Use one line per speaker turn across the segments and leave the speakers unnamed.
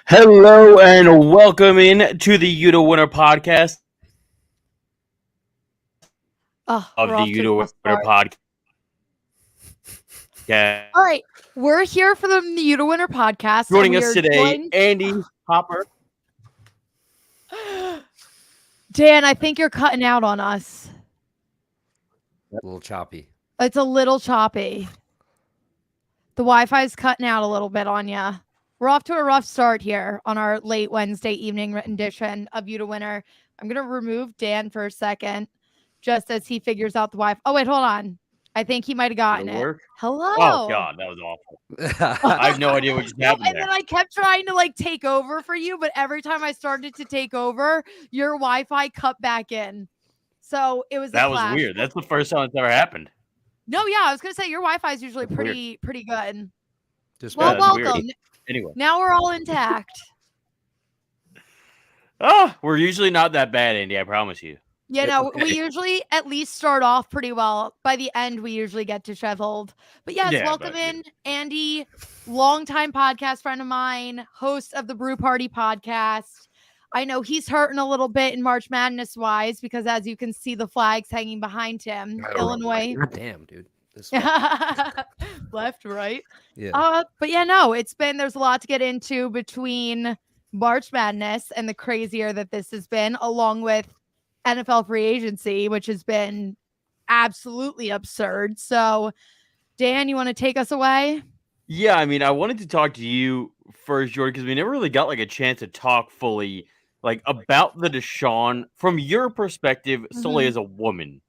Hello and welcome in to the UDDA Winner podcast of the UDDA Winner podcast.
All right, we're here for the UDDA Winner podcast.
Joining us today, Andy Hopper.
Dan, I think you're cutting out on us.
A little choppy.
It's a little choppy. The Wi-Fi is cutting out a little bit on you. We're off to a rough start here on our late Wednesday evening rendition of UDDA Winner. I'm going to remove Dan for a second just as he figures out the Wi-Fi. Oh, wait, hold on. I think he might have gotten it.
Work?
Hello.
Oh, God, that was awful. I have no idea what just happened
there. Then I kept trying to take over for you, but every time I started to take over, your Wi-Fi cut back in. So it was
that was weird. That's the first time it's ever happened.
No, yeah, I was gonna say your Wi-Fi is usually pretty good.
Welcome.
Weird.
Anyway,
now we're all intact.
We're usually not that bad, Andy. I promise you.
Yeah, no, we usually at least start off pretty well. By the end, we usually get disheveled. But yes, welcome in, Andy, longtime podcast friend of mine, host of the Brew Party podcast. I know he's hurting a little bit in March Madness wise because, as you can see, the flags hanging behind him. Illinois.
Damn, dude.
Left, right.
Yeah.
But yeah, no, there's a lot to get into between March Madness and the crazier that this has been, along with NFL free agency, which has been absolutely absurd. So, Dan, you want to take us away?
Yeah, I mean, I wanted to talk to you first, Jordan, because we never really got a chance to talk fully about the Deshaun from your perspective, solely as a woman,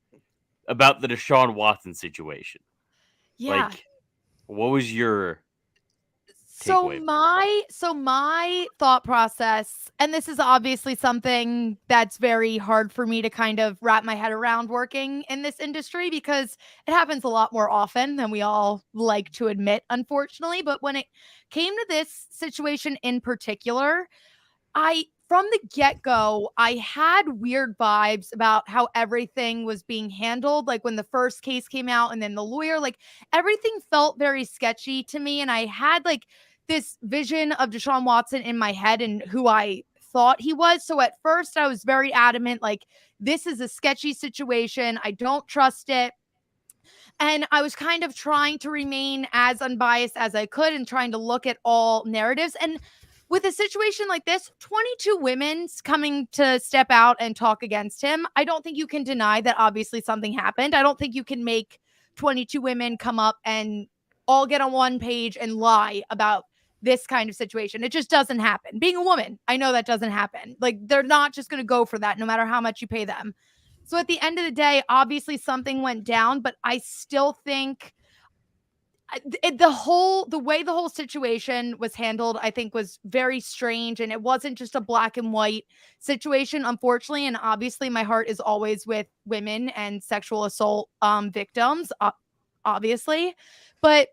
about the Deshaun Watson situation.
Yeah.
What was your
takeaway? So my thought process, and this is obviously something that's very hard for me to kind of wrap my head around working in this industry because it happens a lot more often than we all like to admit, unfortunately. But when it came to this situation in particular, from the get-go, I had weird vibes about how everything was being handled. When the first case came out and then the lawyer, everything felt very sketchy to me. And I had this vision of Deshaun Watson in my head and who I thought he was. So at first I was very adamant, this is a sketchy situation. I don't trust it. And I was kind of trying to remain as unbiased as I could and trying to look at all narratives. And with a situation like this, 22 women's coming to step out and talk against him, I don't think you can deny that obviously something happened. I don't think you can make 22 women come up and all get on one page and lie about this kind of situation. It just doesn't happen. Being a woman, I know that doesn't happen. They're not just going to go for that no matter how much you pay them. So at the end of the day, obviously something went down, but I still think the way the whole situation was handled, I think was very strange. And it wasn't just a black and white situation, unfortunately. And obviously my heart is always with women and sexual assault victims, obviously. But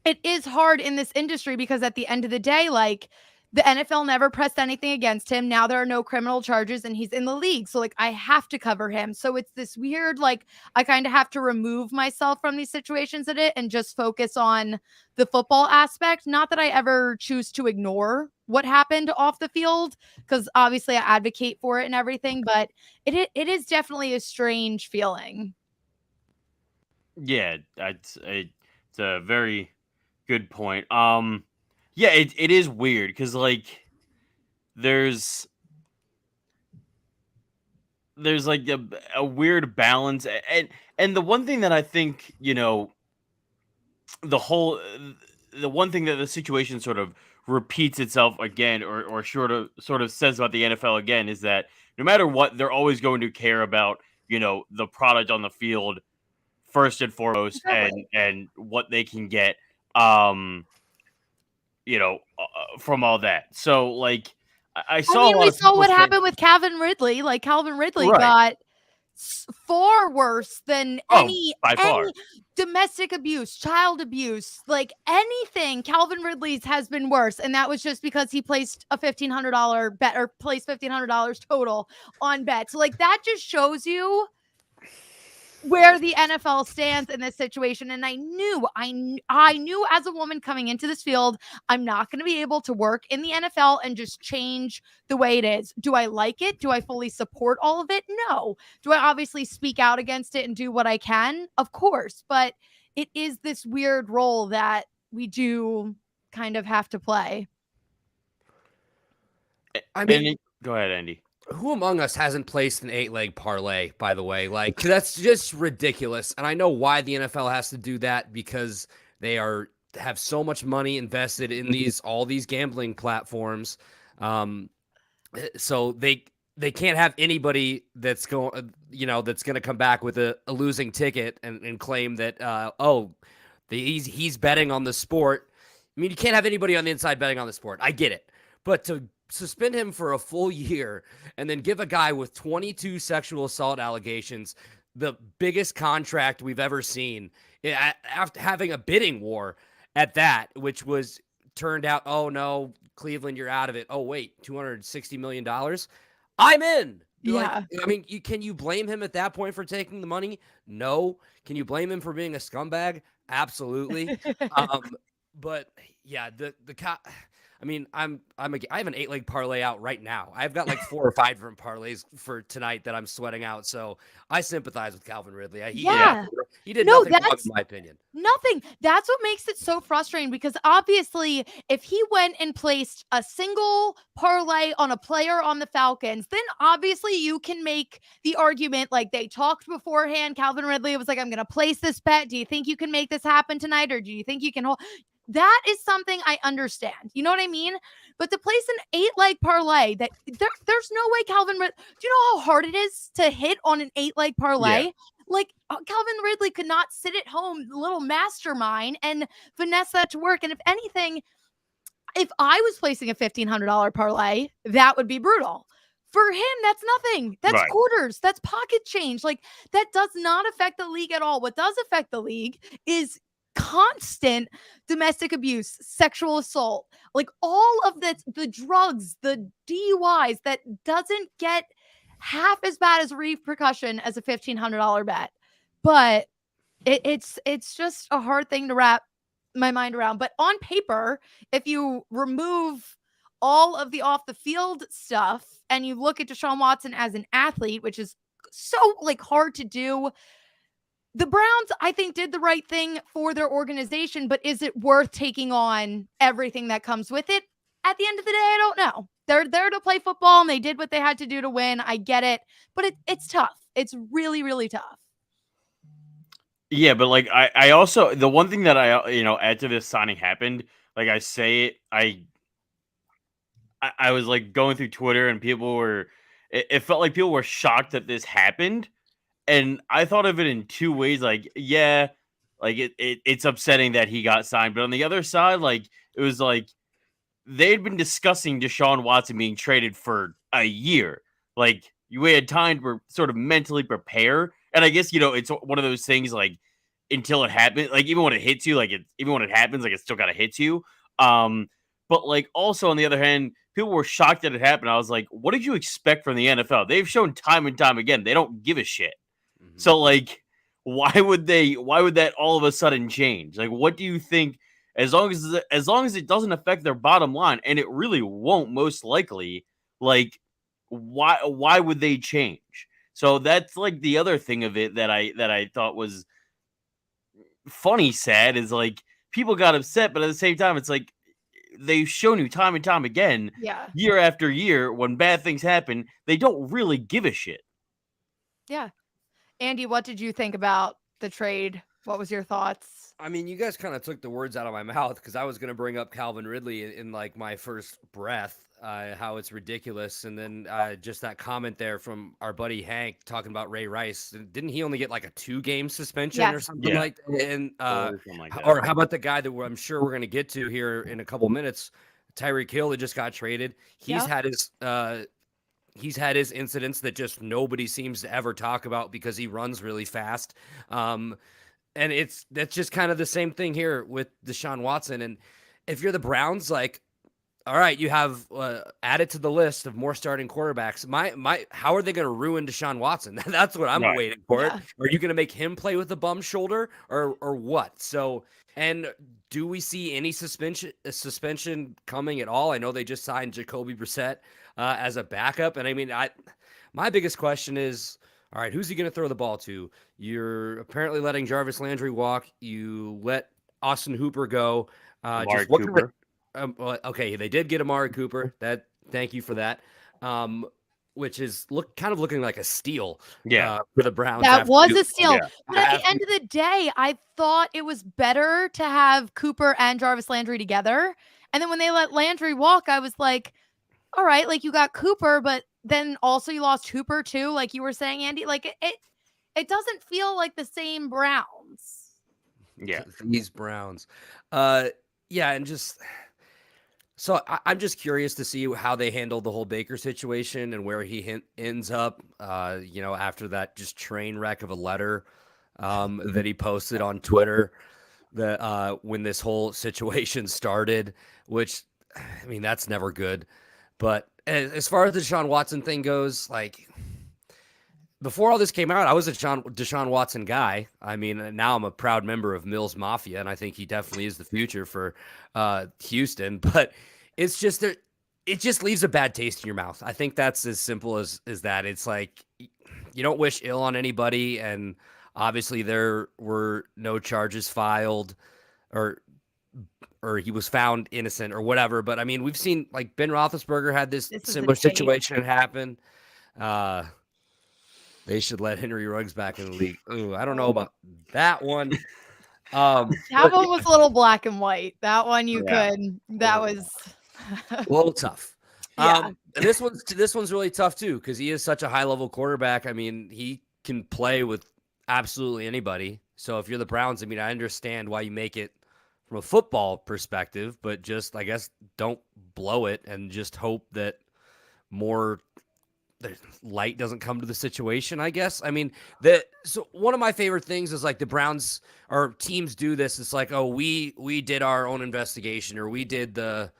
it is hard in this industry because at the end of the day, the NFL never pressed anything against him. Now there are no criminal charges and he's in the league. So I have to cover him. So it's this weird, I kind of have to remove myself from these situations and just focus on the football aspect. Not that I ever choose to ignore what happened off the field, because obviously I advocate for it and everything, but it is definitely a strange feeling.
Yeah, it's a very good point. Yeah, it is weird because there's a weird balance, and the one thing that I think the one thing that the situation sort of repeats itself again, or sort of says about the NFL again, is that no matter what, they're always going to care about the product on the field first and foremost, and what they can get. From all that. So, I saw.
We saw what happened with Calvin Ridley. Calvin Ridley got far worse than any domestic abuse, child abuse, anything. Calvin Ridley's has been worse, and that was just because he placed a $1,500 bet, or placed $1,500 total on bet. So, that just shows you where the NFL stands in this situation. And I knew as a woman coming into this field, I'm not going to be able to work in the NFL and just change the way it is. Do I like it? Do I fully support all of it? No. Do I obviously speak out against it and do what I can? Of course. But it is this weird role that we do kind of have to play.
I mean,
go ahead, Andy.
Who among us hasn't placed an 8-leg parlay, by the way? Like, that's just ridiculous. And I know why the NFL has to do that, because they have so much money invested in all these gambling platforms. So they can't have anybody that's going to come back with a losing ticket and claim that, he's betting on the sport. I mean, you can't have anybody on the inside betting on the sport. I get it. But to suspend him for a full year and then give a guy with 22 sexual assault allegations the biggest contract we've ever seen, after having a bidding war at that, which was turned out, oh no, Cleveland, you're out of it. Oh wait, $260 million. I'm in.
Yeah.
Can you blame him at that point for taking the money? No. Can you blame him for being a scumbag? Absolutely. But yeah, I have an 8-leg parlay out right now. I've got like 4 or 5 different parlays for tonight that I'm sweating out. So I sympathize with Calvin Ridley. He did nothing wrong, in my opinion.
Nothing. That's what makes it so frustrating, because obviously if he went and placed a single parlay on a player on the Falcons, then obviously you can make the argument, like they talked beforehand. Calvin Ridley was like, I'm going to place this bet. Do you think you can make this happen tonight? Or do you think you can hold? That is something I understand. You know what I mean? But to place an 8-leg parlay, that there's no way Calvin Ridley. Do you know how hard it is to hit on an 8-leg parlay? Yeah. Like Calvin Ridley could not sit at home, little mastermind, and finesse that to work. And if anything, if I was placing a $1,500 parlay, that would be brutal. For him, that's nothing. That's quarters. That's pocket change. Like, that does not affect the league at all. What does affect the league is constant domestic abuse, sexual assault, like all of the drugs, the DUIs, that doesn't get half as bad as repercussion as a $1,500 bet. But it's just a hard thing to wrap my mind around. But on paper, if you remove all of the off the field stuff and you look at Deshaun Watson as an athlete, which is so like hard to do, the Browns, I think, did the right thing for their organization, but is it worth taking on everything that comes with it? At the end of the day, I don't know. They're there to play football, and they did what they had to do to win. I get it, but it's tough. It's really, really tough.
Yeah, but like I also, the one thing that I after this signing happened, like I say it, I was like going through Twitter and it felt like people were shocked that this happened. And I thought of it in 2 ways. Like, yeah, like it's upsetting that he got signed. But on the other side, like, it was like they'd been discussing Deshaun Watson being traded for a year. Like, you had time to sort of mentally prepare. And I guess, it's one of those things, like, until it happens, like, even when it hits you, like, even when it happens, like, it still got to hit you. But, like, also on the other hand, people were shocked that it happened. I was like, what did you expect from the NFL? They've shown time and time again, they don't give a shit. So, like, why would that all of a sudden change? Like, what do you think? As long as it doesn't affect their bottom line, and it really won't, most likely, like, why would they change? So that's like the other thing of it that I thought was funny, sad, is like people got upset, but at the same time, it's like they've shown you time and time again, year after year, when bad things happen, they don't really give a shit.
Yeah. Andy, what did you think about the trade? What was your thoughts?
I mean, you guys kind of took the words out of my mouth, because I was going to bring up Calvin Ridley in like my first breath, how it's ridiculous. And then just that comment there from our buddy Hank talking about Ray Rice. Didn't he only get like a 2-game suspension or something like that? And, or how about the guy that I'm sure we're going to get to here in a couple minutes, Tyreek Hill, that just got traded. He's had his incidents that just nobody seems to ever talk about because he runs really fast. And that's just kind of the same thing here with Deshaun Watson. And if you're the Browns, like, all right, you have added to the list of more starting quarterbacks. How are they going to ruin Deshaun Watson? That's what I'm
Right.
waiting for.
Yeah.
Are you going to make him play with a bum shoulder or what? So, and do we see any suspension coming at all? I know they just signed Jacoby Brissett as a backup, and I mean, my biggest question is, all right, who's he going to throw the ball to? You're apparently letting Jarvis Landry walk. You let Austin Hooper go.
Amari Cooper.
Well, okay, they did get Amari Cooper. Thank you for that. Which is looking like a steal. For the Browns.
That was a steal.
Yeah.
But at the end of the day, I thought it was better to have Cooper and Jarvis Landry together. And then when they let Landry walk, I was like, all right, like you got Cooper, but then also you lost Hooper too, like you were saying, Andy. Like it doesn't feel like the same Browns.
Yeah,
these Browns. Yeah, and just. So I'm just curious to see how they handle the whole Baker situation and where he ends up, after that just train wreck of a letter that he posted on Twitter when this whole situation started, which, I mean, that's never good. But as far as the Deshaun Watson thing goes, like, before all this came out, I was a Deshaun Watson guy. I mean, now I'm a proud member of Mills Mafia, and I think he definitely is the future for Houston. But it's just it just leaves a bad taste in your mouth. I think that's as simple as that. It's like you don't wish ill on anybody, and obviously there were no charges filed, or he was found innocent or whatever. But I mean, we've seen like Ben Roethlisberger had this similar situation happen. They should let Henry Ruggs back in the league. Ooh, I don't know about that one.
That one was a little black and white. That one that was
a little tough.
Yeah.
This one's really tough too, because he is such a high level quarterback. I mean, he can play with absolutely anybody. So if you're the Browns, I mean, I understand why you make it from a football perspective, but just, I guess, don't blow it and just hope that more light doesn't come to the situation, I guess. I mean, so one of my favorite things is like the Browns or teams do this. It's like, oh, we did our own investigation, or we did the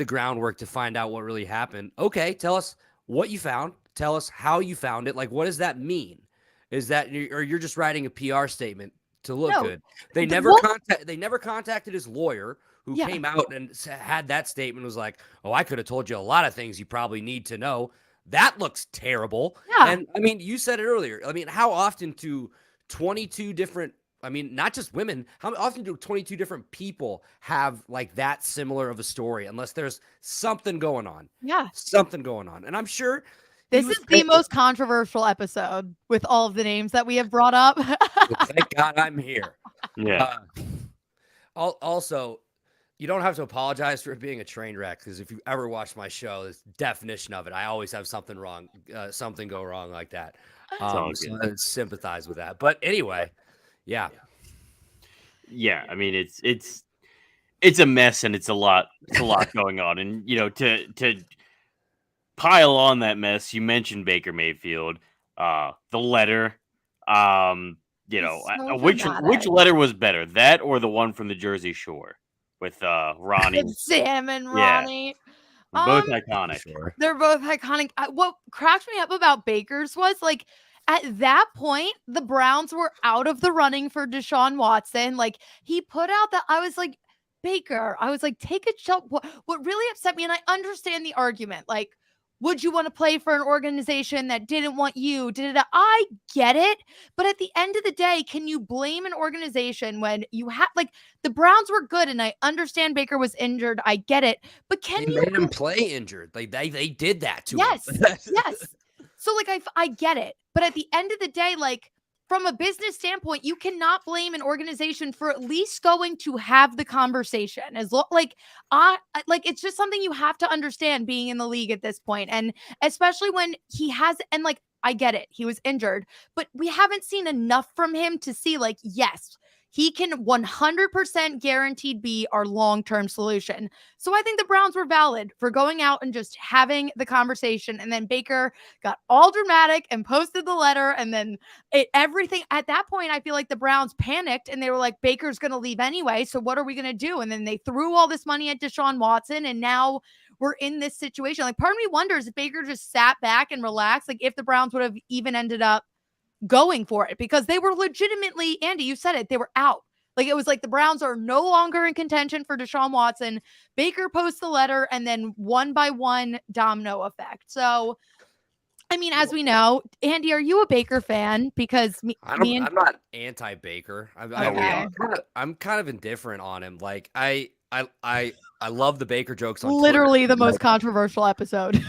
groundwork to find out what really happened. Okay, tell us what you found. Tell us how you found it. Like, what does that mean? Is that, or you're just writing a PR statement to look good? They never contacted his lawyer, who came out and had that statement, was like, oh, I could have told you a lot of things you probably need to know. That looks terrible.
Yeah.
And I mean, you said it earlier. I mean, how often do 22 different, I mean, not just women, how often do 22 different people have like that similar of a story, unless there's something going on?
Yeah.
Something going on. And I'm sure
this is the most controversial episode with all of the names that we have brought up.
Thank God I'm here.
Yeah.
Also, you don't have to apologize for it being a train wreck, because if you ever watch my show, the definition of it, I always have something go wrong like that. So I sympathize with that. But anyway, yeah.
I mean, it's a mess, and it's a lot going on. And to pile on that mess, you mentioned Baker Mayfield, the letter. Which letter was better, that or the one from the Jersey Shore with Ronnie?
Sam and Ronnie.
Yeah. Both iconic.
Sure.
They're both iconic. What cracked me up about Baker's was, like, at that point, the Browns were out of the running for Deshaun Watson. Like, he put out that, I was like, Baker, I was like, take a shot. What really upset me, and I understand the argument, like, would you want to play for an organization that didn't want you? I get it. But at the end of the day, can you blame an organization when you have, like, the Browns were good, and I understand Baker was injured. I get it. But can you
made him play injured? Like they did that to
him. Yes. So, like, I get it. But at the end of the day, like, from a business standpoint, you cannot blame an organization for at least going to have the conversation. It's just something you have to understand being in the league at this point. And especially when he has, and like, I get it, he was injured, but we haven't seen enough from him to see, like, yes, he can 100% guaranteed be our long-term solution. So I think the Browns were valid for going out and just having the conversation. And then Baker got all dramatic and posted the letter. And then everything at that point, I feel like the Browns panicked and they were like, Baker's going to leave anyway. So what are we going to do? And then they threw all this money at Deshaun Watson. And now we're in this situation. Like, part of me wonders if Baker just sat back and relaxed, like if the Browns would have even ended up going for it, because they were legitimately, Andy, you said it, they were out. Like, it was like the Browns are no longer in contention for Deshaun Watson. Baker posts the letter, and then one by one, domino effect. So, I mean, as we know, Andy, are you a Baker fan? Because
I'm not anti-Baker.
Okay.
I'm kind of indifferent on him. Like, I love the Baker jokes on
literally
Twitter.
The most controversial episode.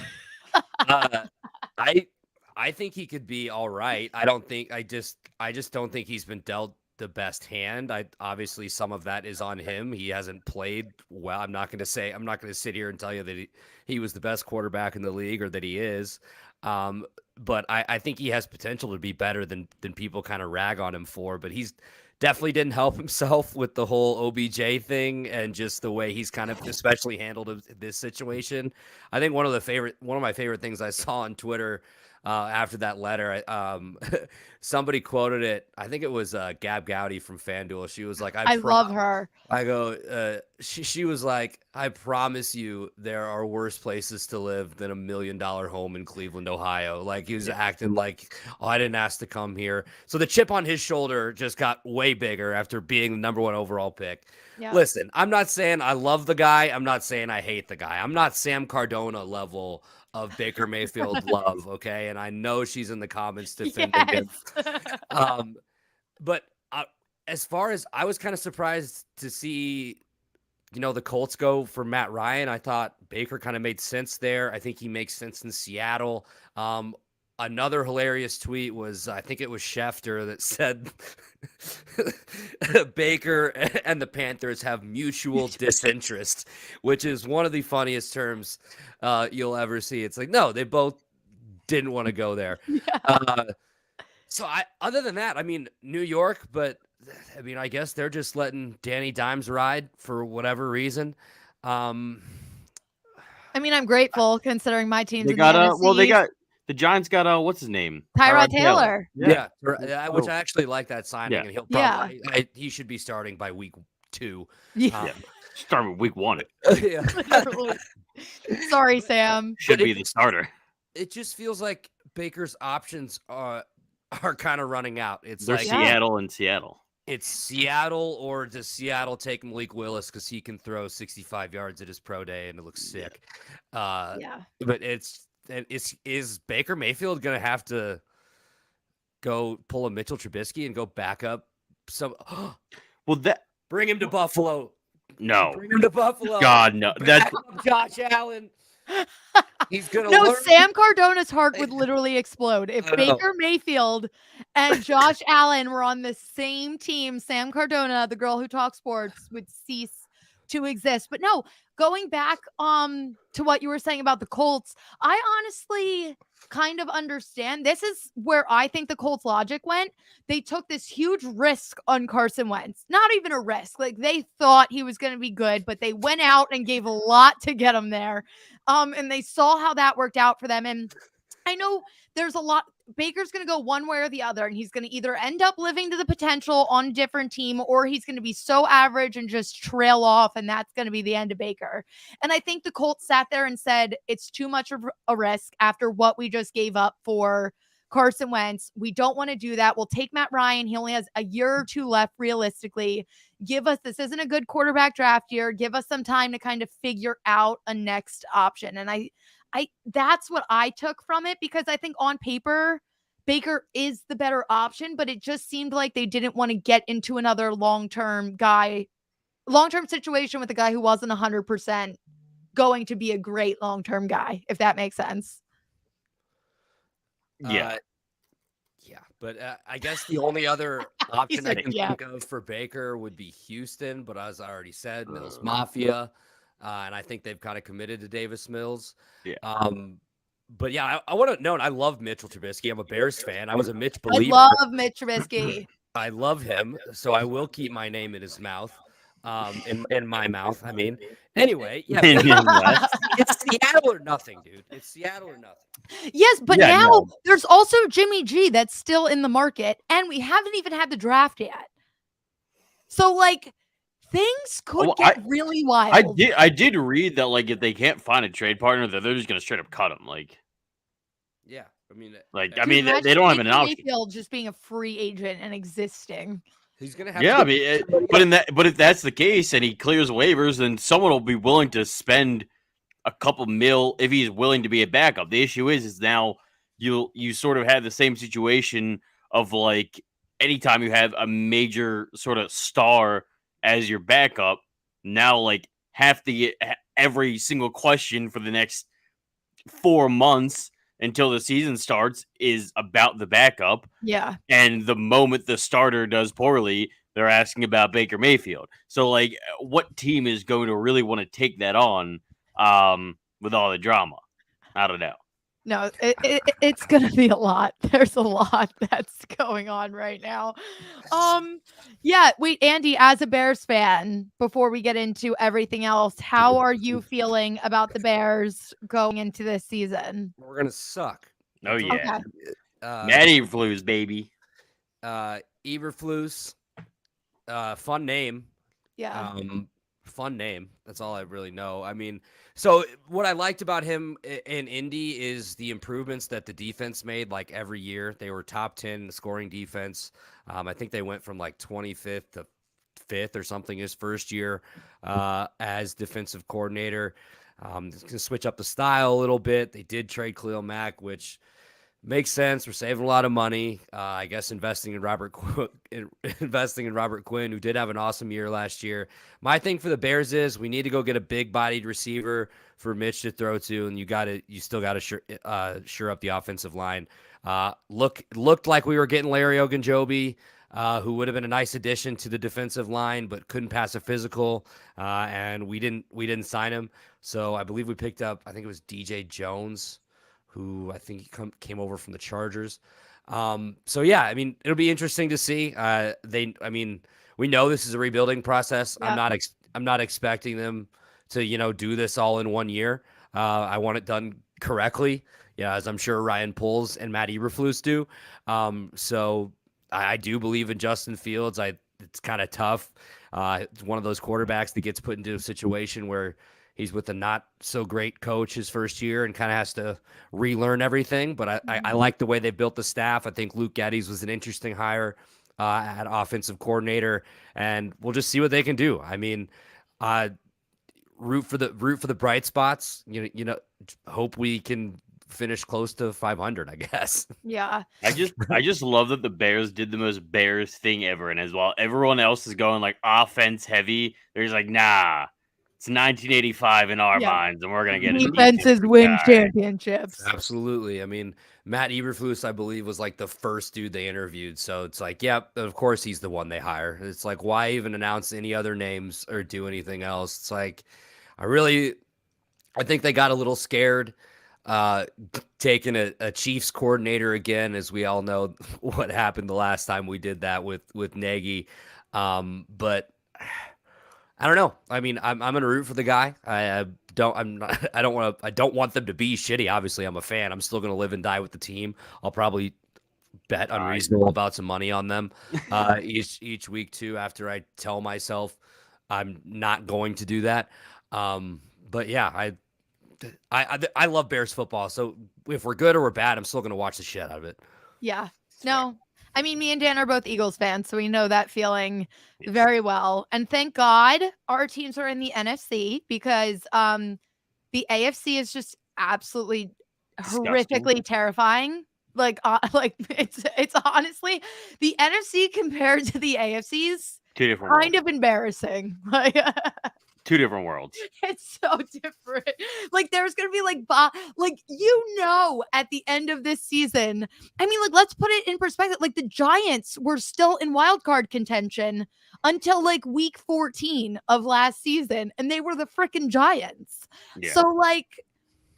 I think he could be all right. I just don't think he's been dealt the best hand. Obviously some of that is on him. He hasn't played well. I'm not going to sit here and tell you that he was the best quarterback in the league or that he is. But I think he has potential to be better than people kind of rag on him for, but he's definitely didn't help himself with the whole OBJ thing and just the way he's kind of especially handled this situation. I think one of my favorite things I saw on Twitter after that letter, somebody quoted it. I think it was Gab Gowdy from FanDuel. She was like, I
love her.
I go, she was like, I promise you there are worse places to live than $1 million home in Cleveland, Ohio. Like, he was acting like, oh, I didn't ask to come here. So the chip on his shoulder just got way bigger after being the number 1 overall pick. Yep. Listen, I'm not saying I love the guy. I'm not saying I hate the guy. I'm not Sam Cardona level of Baker Mayfield love, okay? And I know she's in the comments defending him. But as far as I was kind of surprised to see, the Colts go for Matt Ryan. I thought Baker kind of made sense there. I think he makes sense in Seattle. Another hilarious tweet was, I think it was Schefter that said Baker and the Panthers have mutual disinterest, which is one of the funniest terms you'll ever see. It's like, no, they both didn't want to go there. Yeah. So other than that, I mean, New York, but I mean, I guess they're just letting Danny Dimes ride for whatever reason. I
mean, I'm grateful considering my team's
they
in
got
the NFC.
well, they got the Giants got what's his name?
Tyrod Taylor.
Yeah. Which I actually like that signing, and he'll probably he should be starting by week 2.
Start with week 1.
Sorry, Sam.
Should be the starter.
It just feels like Baker's options are kind of running out. It's
like Seattle and Seattle.
It's Seattle, or does Seattle take Malik Willis because he can throw 65 yards at his pro day and it looks sick? But is Baker Mayfield going to have to go pull a Mitchell Trubisky and go back up some? Bring him to Buffalo.
No,
bring him to Buffalo.
God, no. That's
Josh Allen. He's gonna
Sam Cardona's heart would literally explode if Baker Mayfield and Josh Allen were on the same team. Sam Cardona, the girl who talks sports, would cease to exist. But no, going back to what you were saying about the Colts, I honestly kind of understand. This is where I think the Colts logic went. They took this huge risk on Carson Wentz. Not even a risk. Like, they thought he was going to be good, but they went out and gave a lot to get him there. And they saw how that worked out for them. And I know there's a lot. Baker's going to go one way or the other, and he's going to either end up living to the potential on a different team, or he's going to be so average and just trail off, and that's going to be the end of Baker. And I think the Colts sat there and said, it's too much of a risk after what we just gave up for Carson Wentz. We don't want to do that. We'll take Matt Ryan. He only has a year or 2 left realistically. This isn't a good quarterback draft year. Give us some time to kind of figure out a next option. And I that's what I took from it, because I think on paper, Baker is the better option, but it just seemed like they didn't want to get into another long-term situation with a guy who wasn't 100% going to be a great long-term guy, if that makes sense.
But I guess the only other option I can think of for Baker would be Houston, but as I already said, Mills Mafia. And I think they've kind of committed to Davis Mills. But yeah, I want to know, and I love Mitchell Trubisky. I'm a Bears fan. I was a Mitch believer.
I love Mitch Trubisky.
I love him, so I will keep my name in his mouth. In my mouth, I mean. Anyway, yeah, it's Seattle or nothing, dude. It's Seattle or nothing.
Yes, but now there's also Jimmy G that's still in the market, and we haven't even had the draft yet. So, like, things could get really wild.
I did read that, like, if they can't find a trade partner, that they're just gonna straight up cut him. Like,
yeah, I mean,
they don't have an option.
Mayfield just being a free agent and existing.
He's gonna have.
Yeah, I mean, but if that's the case and he clears waivers, then someone will be willing to spend a couple mil if he's willing to be a backup. The issue is now you sort of have the same situation of, like, anytime you have a major sort of star as your backup, now, like, have to get every single question for the next 4 months until the season starts is about the backup.
Yeah.
And the moment the starter does poorly, they're asking about Baker Mayfield. So, like, what team is going to really want to take that on with all the drama? I don't know.
No, it's going to be a lot. There's a lot that's going on right now. Yeah, wait, Andy, as a Bears fan, before we get into everything else, how are you feeling about the Bears going into this season?
We're going to suck.
Oh, yeah.
Okay.
Matt Eberflus, baby.
Eberflus. Fun name.
Yeah.
Fun name. That's all I really know. I mean, so what I liked about him in Indy is the improvements that the defense made. Like, every year they were top 10 scoring defense. I think they went from like 25th to 5th or something his first year as defensive coordinator. Going to switch up the style a little bit. They did trade Khalil Mack, which makes sense. We're saving a lot of money. I guess investing in Robert Quinn, who did have an awesome year last year. My thing for the Bears is we need to go get a big-bodied receiver for Mitch to throw to, and you still got to sure up the offensive line. Looked like we were getting Larry Ogunjobi, who would have been a nice addition to the defensive line, but couldn't pass a physical, and we didn't sign him. So I believe we picked up, I think it was DJ Jones, who I think came over from the Chargers. So yeah, I mean, it'll be interesting to see. We know this is a rebuilding process. Yeah. I'm not expecting them to, do this all in 1 year. I want it done correctly. Yeah, as I'm sure Ryan Poles and Matt Eberflus do. So I do believe in Justin Fields. It's kind of tough. It's one of those quarterbacks that gets put into a situation where he's with a not so great coach his first year and kind of has to relearn everything. But I like the way they built the staff. I think Luke Geddes was an interesting hire at offensive coordinator, and we'll just see what they can do. I mean, root for the bright spots. Hope we can finish close to 500, I guess.
Yeah.
I just love that the Bears did the most Bears thing ever, and as well everyone else is going like offense heavy, there's like, nah. It's 1985 in our minds, and we're going to get it.
Defenses win championships.
Absolutely. I mean, Matt Eberflus, I believe, was like the first dude they interviewed. So it's like, yeah, of course he's the one they hire. It's like, why even announce any other names or do anything else? It's like, I think they got a little scared taking a Chiefs coordinator again, as we all know what happened the last time we did that with Nagy. But I don't know. I mean, I'm going to root for the guy. I don't want them to be shitty. Obviously, I'm a fan. I'm still going to live and die with the team. I'll probably bet unreasonable about some money on them each week too, after I tell myself I'm not going to do that. But yeah, I love Bears football. So if we're good or we're bad, I'm still going to watch the shit out of it.
Yeah. No. I mean, me and Dan are both Eagles fans, so we know that feeling very well. And thank God our teams are in the NFC, because the AFC is just absolutely horrifically terrifying. Like it's honestly, the NFC compared to the AFC's kind of embarrassing. Like
two different worlds.
It's so different. Like, there's gonna be at the end of this season, I mean, like, let's put it in perspective. Like, the Giants were still in wild card contention until like week 14 of last season, and they were the freaking Giants. Yeah. So like,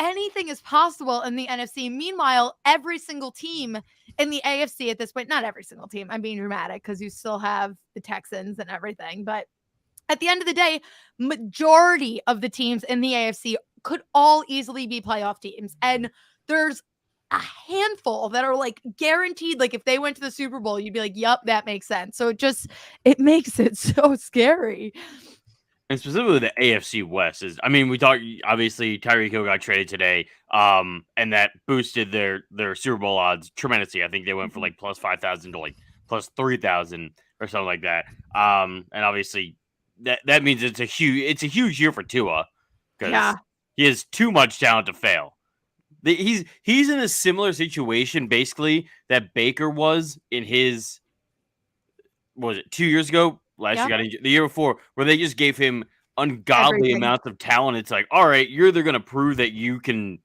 anything is possible in the NFC. Meanwhile, every single team in the AFC at this point, not every single team, I'm being dramatic because you still have the Texans and everything, but at the end of the day, majority of the teams in the AFC could all easily be playoff teams. And there's a handful that are like guaranteed. Like if they went to the Super Bowl, you'd be like, yup, that makes sense. So it makes it so scary.
And specifically the AFC West is, I mean, we talked, obviously Tyreek Hill got traded today, and that boosted their Super Bowl odds tremendously. I think they went from like plus 5,000 to like plus 3,000 or something like that. And obviously that means it's a huge year for Tua because he has too much talent to fail. He's in a similar situation basically that Baker was in his, what was it, 2 years ago? Last year got injured, the year before, where they just gave him ungodly amounts of talent. It's like, all right, you're either going to prove that you can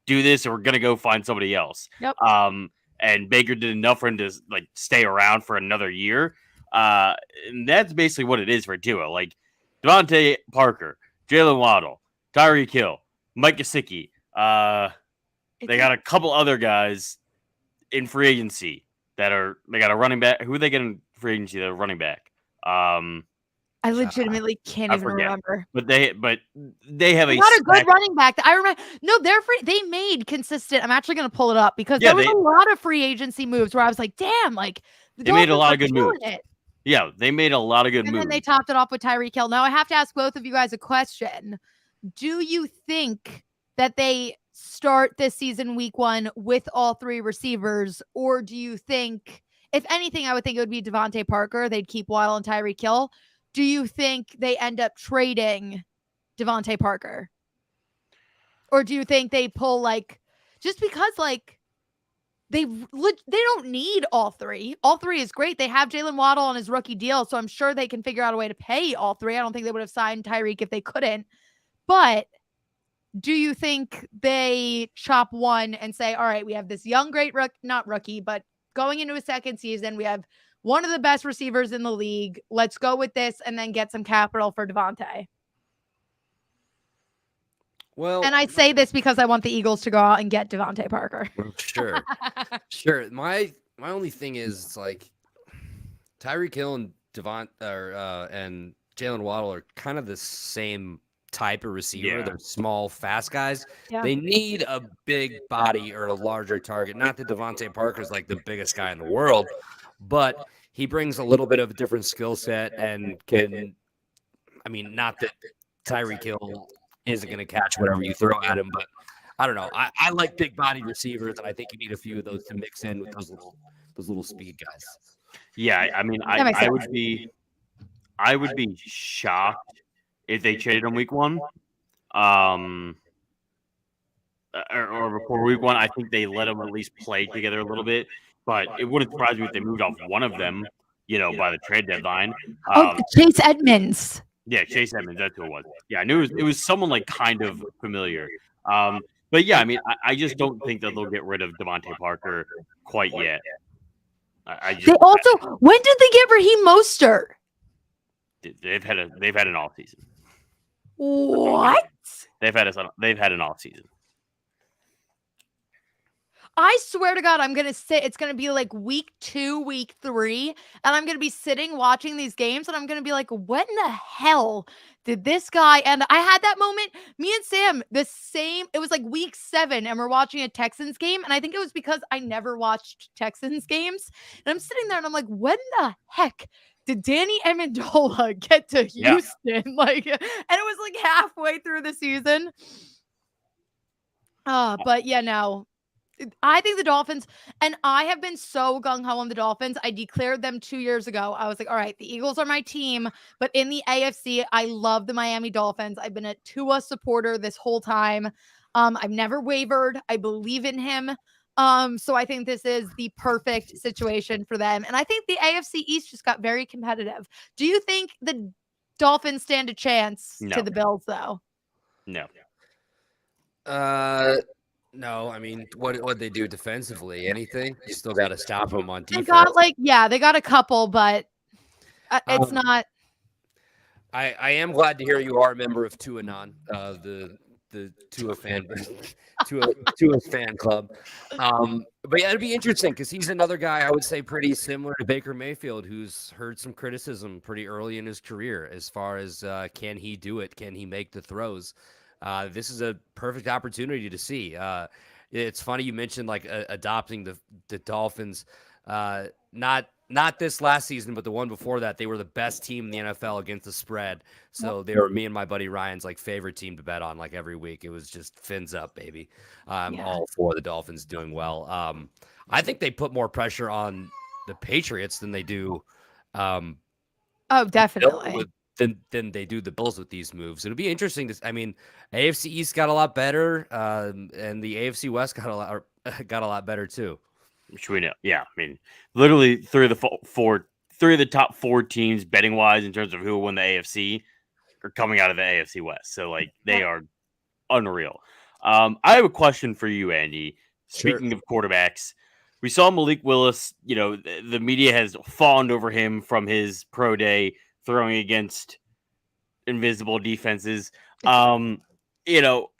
do this, or we're going to go find somebody else.
Yep.
And Baker did enough for him to like stay around for another year. And that's basically what it is for Tua. Like Davante Parker, Jalen Waddle, Tyreek Hill, Mike Gesicki. They got a couple other guys in free agency they got a running back. Who are they getting free agency? They're running back.
I legitimately can't even remember.
But they have
not a good running back. I remember. No, they're free. They made consistent. I'm actually going to pull it up because there was a lot of free agency moves where I was like, damn, like
they made a lot of good moves. Yeah, they made a lot of good moves.
And then they topped it off with Tyreek Hill. Now I have to ask both of you guys a question. Do you think that they start this season week 1 with all 3 receivers, or do you think, if anything, I would think it would be Davante Parker. They'd keep Waddle and Tyreek Hill. Do you think they end up trading Davante Parker? Or do you think they pull like, just because like they don't need all 3. All 3 is great. They have Jalen Waddle on his rookie deal, so I'm sure they can figure out a way to pay all 3. I don't think they would have signed Tyreek if they couldn't. But do you think they chop one and say, all right, we have this young, great not rookie, but going into his second season, we have one of the best receivers in the league. Let's go with this and then get some capital for Davante.
Well,
and I say this because I want the Eagles to go out and get Davante Parker.
Sure. Sure. My only thing is, it's like Tyreek Hill and and Jalen Waddle are kind of the same type of receiver.
Yeah.
They're small, fast guys.
Yeah.
They need a big body or a larger target. Not that Davante Parker's like the biggest guy in the world, but he brings a little bit of a different skill set and can, I mean, not that Tyreek Hill isn't going to catch whatever you throw at him, but I don't know. I like big body receivers, and I think you need a few of those to mix in with those little speed guys.
Yeah, I mean, I would be shocked if they traded him week 1, or before week 1. I think they let them at least play together a little bit, but it wouldn't surprise me if they moved off one of them, by the trade deadline.
Chase Edmonds.
Yeah, Chase Edmonds. That's who it was. Yeah, I knew it was someone like kind of familiar. But yeah, I mean, I just don't think that they'll get rid of Davante Parker quite yet.
When did they get Raheem Mostert?
They've had an off season.
What?
They've had an off season.
I swear to God, I'm going to sit. It's going to be like week 2, week 3. And I'm going to be sitting watching these games. And I'm going to be like, what in the hell did this guy? And I had that moment. Me and Sam, it was like week 7. And we're watching a Texans game. And I think it was because I never watched Texans games. And I'm sitting there and I'm like, when the heck did Danny Amendola get to Houston? Yeah. And it was like halfway through the season. But yeah, no. I think the Dolphins, and I have been so gung-ho on the Dolphins. I declared them 2 years ago. I was like, all right, the Eagles are my team. But in the AFC, I love the Miami Dolphins. I've been a Tua supporter this whole time. I've never wavered. I believe in him. So I think this is the perfect situation for them. And I think the AFC East just got very competitive. Do you think the Dolphins stand a chance to the Bills, though?
No.
No, I mean, what they do defensively? Anything? You still got to stop them on defense.
They got a couple, but it's not.
I am glad to hear you are a member of 2anon, the the Tua fan Tua fan club. But yeah, it'd be interesting because he's another guy I would say pretty similar to Baker Mayfield, who's heard some criticism pretty early in his career as far as can he do it? Can he make the throws? This is a perfect opportunity to see. It's funny you mentioned like adopting the Dolphins. Not this last season, but the one before that, they were the best team in the NFL against the spread. So they were me and my buddy Ryan's like favorite team to bet on like every week. It was just fins up, baby. I'm all for the Dolphins doing well. I think they put more pressure on the Patriots than they do.
Oh, definitely.
Than they do the Bills with these moves. It'll be interesting to. I mean, AFC East got a lot better, and the AFC West got a lot better too.
Which we know. Yeah, I mean, literally three of the top four teams betting wise in terms of who will win the AFC are coming out of the AFC West. So like they are unreal. I have a question for you, Andy. Speaking of quarterbacks, we saw Malik Willis. You know, the media has fawned over him from his pro day throwing against invisible defenses. You know,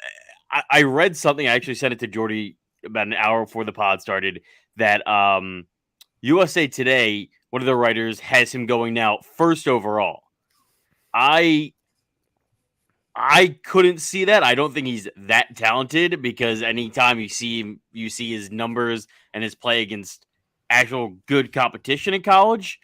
I read something. I actually sent it to Jordy about an hour before the pod started. That USA Today, one of the writers, has him going now first overall. I couldn't see that. I don't think he's that talented because anytime you see him, you see his numbers and his play against actual good competition in college.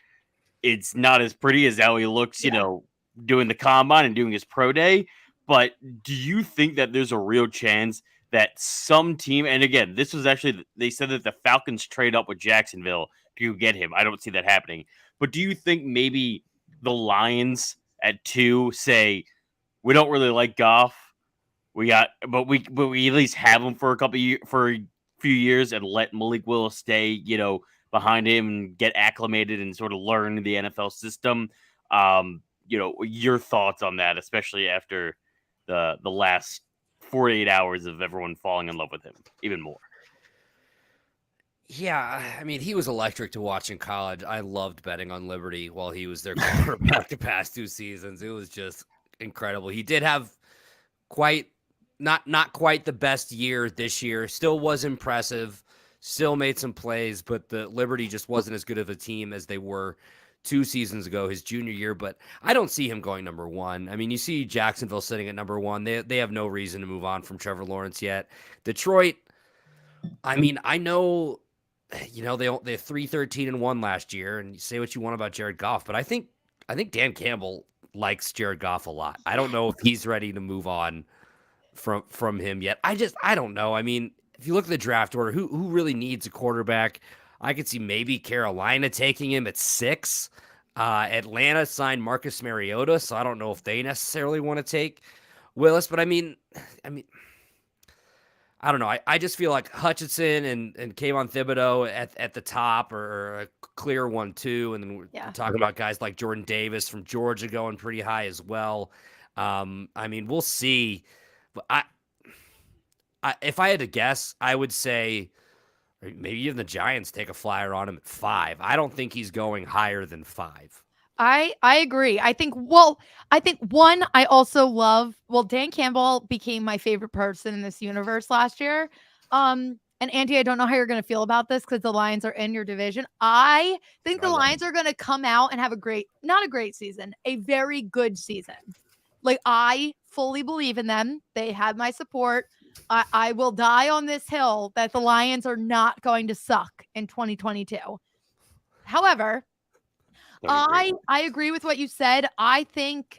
It's not as pretty as how he looks, you know, doing the combine and doing his pro day. But do you think that there's a real chance that some team, and again, this was actually, they said that the Falcons trade up with Jacksonville to get him. I don't see that happening. But do you think maybe the Lions at 2 say, we don't really like Goff, but we at least have him for for a few years and let Malik Willis stay, you know, behind him and get acclimated and sort of learn the NFL system? You know, your thoughts on that, especially after the last 48 hours of everyone falling in love with him even more.
Yeah, I mean, he was electric to watch in college. I loved betting on Liberty while he was their quarterback the past 2 seasons. It was just incredible. He did have not quite the best year this year. Still was impressive. Still made some plays, but the Liberty just wasn't as good of a team as they were 2 seasons ago, his junior year, but I don't see him going number 1. I mean, you see Jacksonville sitting at number 1. They have no reason to move on from Trevor Lawrence yet. Detroit, I mean, I know, you know, they're 3-13-1 last year, and you say what you want about Jared Goff, but I think Dan Campbell likes Jared Goff a lot. I don't know if he's ready to move on from him yet. I don't know. I mean, if you look at the draft order, who really needs a quarterback? I could see maybe Carolina taking him at 6. Atlanta signed Marcus Mariota, so I don't know if they necessarily want to take Willis. But I mean, I don't know. I just feel like Hutchinson and Kayvon Thibodeau at the top or a clear 1-2, and then we're talking about guys like Jordan Davis from Georgia going pretty high as well. I mean, we'll see. But if I had to guess, I would say maybe even the Giants take a flyer on him at 5. I don't think he's going higher than 5.
I agree. I think one, I also love, Dan Campbell became my favorite person in this universe last year. And Andy, I don't know how you're going to feel about this because the Lions are in your division. I think the Lions are going to come out and have not a great season, a very good season. Like, I fully believe in them. They have my support. I will die on this hill that the Lions are not going to suck in 2022. However, I agree with what you said. I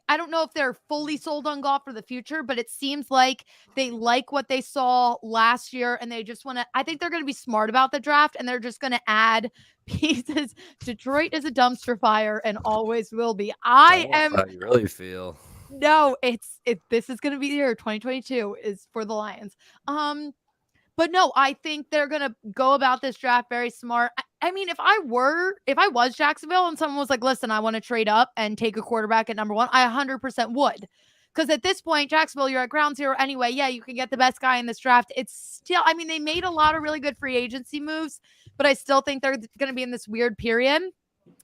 don't know if they're fully sold on Goff for the future, but it seems like they like what they saw last year and they just want to, I think they're going to be smart about the draft and they're just going to add pieces. Detroit is a dumpster fire and always will be.
How you really feel.
No, this is going to be the year 2022 is for the Lions. But no, I think they're going to go about this draft very smart. I mean, if I was Jacksonville and someone was like, listen, I want to trade up and take a quarterback at number 1, I 100% would. Because at this point, Jacksonville, you're at ground zero anyway. Yeah, you can get the best guy in this draft. It's still, I mean, they made a lot of really good free agency moves, but I still think they're going to be in this weird period.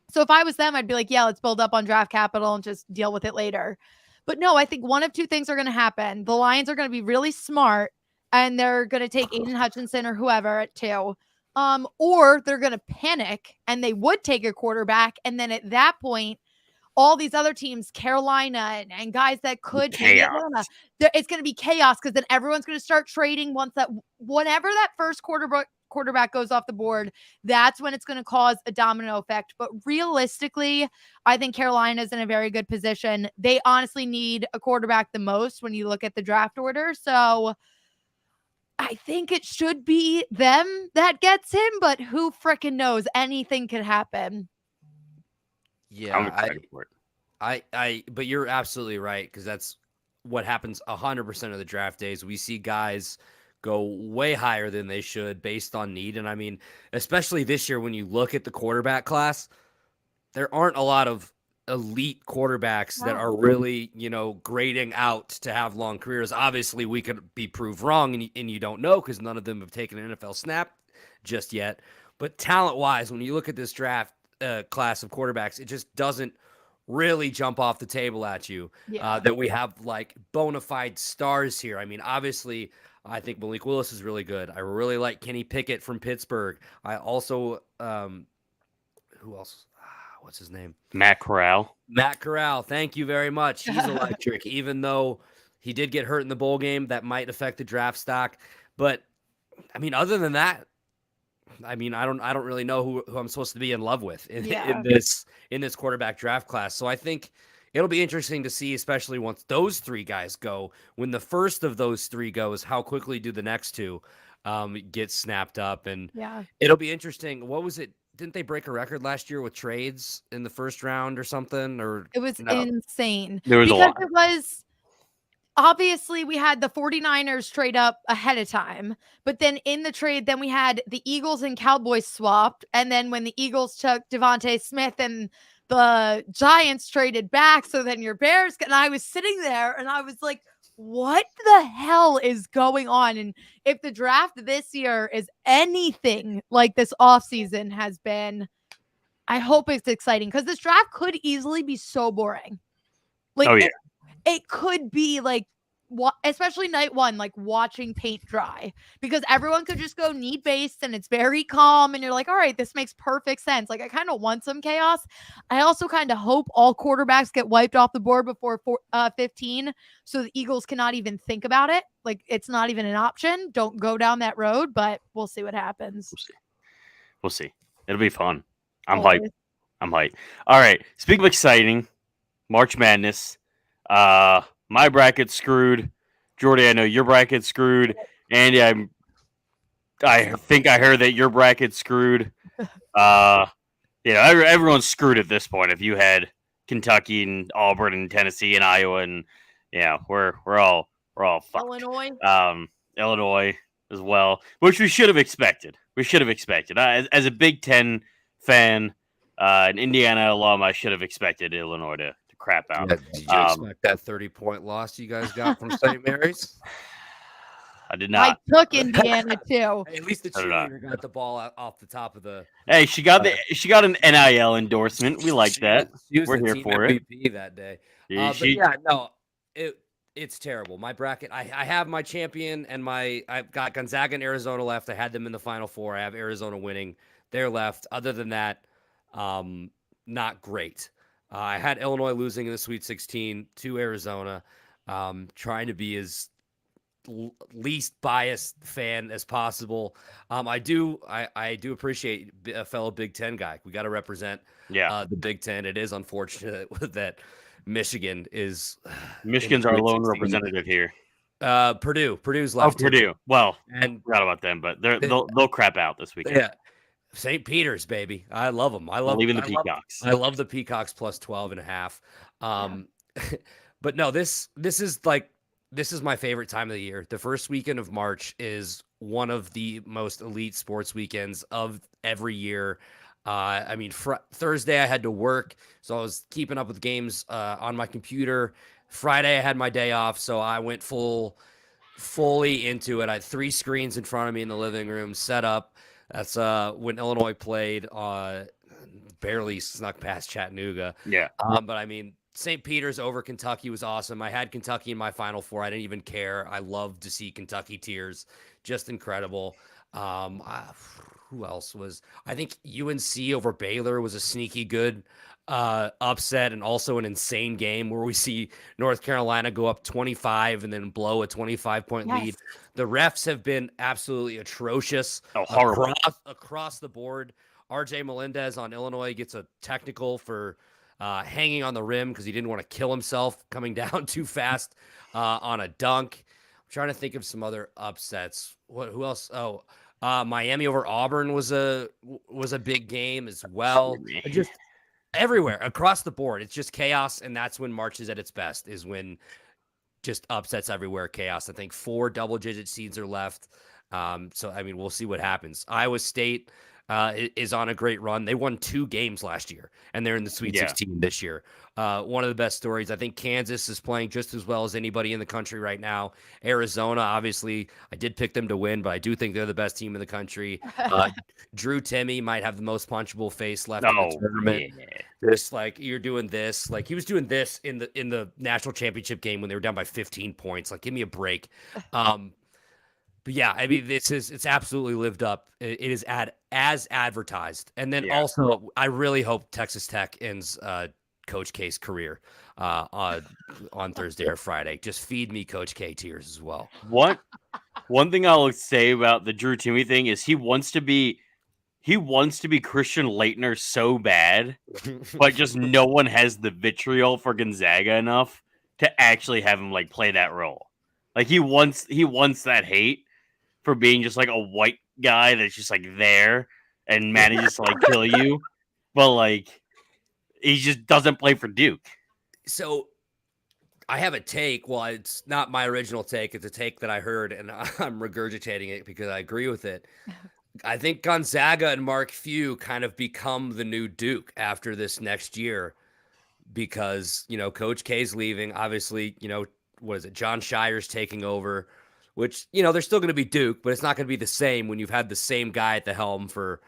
So if I was them, I'd be like, yeah, let's build up on draft capital and just deal with it later. But no, I think one of two things are going to happen. The Lions are going to be really smart and they're going to take Aiden Hutchinson or whoever at 2. Or they're going to panic and they would take a quarterback. And then at that point, all these other teams, Carolina and guys that could, Atlanta, it's going to be chaos because then everyone's going to start trading whenever that first quarterback goes off the board, that's when it's going to cause a domino effect. But realistically, I think Carolina's in a very good position. They honestly need a quarterback the most when you look at the draft order. So I think it should be them that gets him, but who freaking knows? Anything could happen.
Yeah,
I'm excited for it.
But you're absolutely right, because that's what happens 100% of the draft days. We see guys go way higher than they should based on need. And I mean, especially this year, when you look at the quarterback class, there aren't a lot of elite quarterbacks that are really, grading out to have long careers. Obviously, we could be proved wrong, and you don't know because none of them have taken an NFL snap just yet. But talent-wise, when you look at this draft class of quarterbacks, it just doesn't really jump off the table at you that we have like bona fide stars here. I mean, obviously, I think Malik Willis is really good. I really like Kenny Pickett from Pittsburgh. I also, who else? What's his name?
Matt Corral.
Matt Corral. Thank you very much. He's electric, even though he did get hurt in the bowl game. That might affect the draft stock. But I mean, other than that, I mean, I don't really know who I'm supposed to be in love with in this quarterback draft class. So I think it'll be interesting to see, especially once those 3 guys go. When the first of those 3 goes, how quickly do the next 2 get snapped up? And it'll be interesting. What was it? Didn't they break a record last year with trades in the first round or something? Or
it was insane.
There was a lot.
It was obviously we had the 49ers trade up ahead of time, but then in the trade, then we had the Eagles and Cowboys swapped. And then when the Eagles took Devontae Smith and the Giants traded back, so then your Bears, and I was sitting there and I was like, what the hell is going on? And if the draft this year is anything like this offseason has been, I hope it's exciting, because this draft could easily be so boring. Like, it could be like, especially night 1, like watching paint dry, because everyone could just go need based and it's very calm and you're like, all right, this makes perfect sense. Like, I kind of want some chaos. I also kind of hope all quarterbacks get wiped off the board before 15, so the Eagles cannot even think about it. Like, it's not even an option. Don't go down that road, but we'll see what happens.
We'll see. It'll be fun. I'm hyped. All right. Speaking of exciting, March Madness. My bracket's screwed. Jordy, I know your bracket's screwed. Andy, I think I heard that your bracket's screwed. Everyone's screwed at this point. If you had Kentucky and Auburn and Tennessee and Iowa, and we're all fucked. Illinois as well, which we should have expected. As a Big Ten fan, an Indiana alum, I should have expected Illinois to crap out.
Did you expect that 30-point loss you guys got from St. Mary's?
I did not.
I took Indiana too.
Hey, at least the cheerleader got the ball off the top of the.
Hey, she got an NIL endorsement. We like that. We're here for
MVP that day. It's terrible. My bracket. I have my champion and I've got Gonzaga and Arizona left. I had them in the Final Four. I have Arizona winning. They're left. Other than that, not great. I had Illinois losing in the Sweet 16 to Arizona. Trying to be as least biased fan as possible. I do appreciate a fellow Big Ten guy. We got to represent the Big Ten. It is unfortunate that Michigan's
our lone representative here.
Purdue's left.
Oh, Purdue. Well, and forgot about them, but they'll crap out this weekend. Yeah.
St. Peter's, baby. I love them.
Even the Peacocks.
I love the Peacocks plus 12.5. But no, this is my favorite time of the year. The first weekend of March is one of the most elite sports weekends of every year. Thursday I had to work, so I was keeping up with games on my computer. Friday I had my day off, so I went fully into it. I had 3 screens in front of me in the living room set up. That's when Illinois played, barely snuck past Chattanooga.
Yeah.
But I mean, St. Peter's over Kentucky was awesome. I had Kentucky in my Final Four. I didn't even care. I loved to see Kentucky tears. Just incredible. Who else was? I think UNC over Baylor was a sneaky good upset, and also an insane game where we see North Carolina go up 25 and then blow a 25-point lead. The refs have been absolutely atrocious across the board. RJ Melendez on Illinois gets a technical for hanging on the rim because he didn't want to kill himself coming down too fast on a dunk. I'm trying to think of some other upsets. Who else? Miami over Auburn was a big game as well. Just everywhere across the board, it's just chaos, and that's when March is at its best. Is when just upsets everywhere, chaos. I think 4 double-digit seeds are left. So I mean, we'll see what happens. Iowa State is on a great run. They won 2 games last year, and they're in the Sweet 16 this year. One of the best stories. I think Kansas is playing just as well as anybody in the country right now. Arizona, obviously, I did pick them to win, but I do think they're the best team in the country. Drew Timme might have the most punchable face left in the tournament. Yeah. Just like you're doing this, like he was doing this in the national championship game when they were down by 15 points. Like, give me a break. But yeah, I mean, it's absolutely lived up. It is as advertised. And then also, I really hope Texas Tech ends Coach K's career on Thursday or Friday. Just feed me Coach K tears as well.
One thing I'll say about the Drew Timme thing is he wants to be Christian Laettner so bad, but just no one has the vitriol for Gonzaga enough to actually have him like play that role. Like he wants that hate for being just like a white guy that's just like there and manages to like kill you, but like he just doesn't play for Duke.
So I have a take. Well, it's not my original take. It's a take that I heard, and I'm regurgitating it because I agree with it. I think Gonzaga and Mark Few kind of become the new Duke after this next year because, Coach K's leaving. Obviously, what is it? John Shire's taking over. Which, they're still going to be Duke, but it's not going to be the same when you've had the same guy at the helm for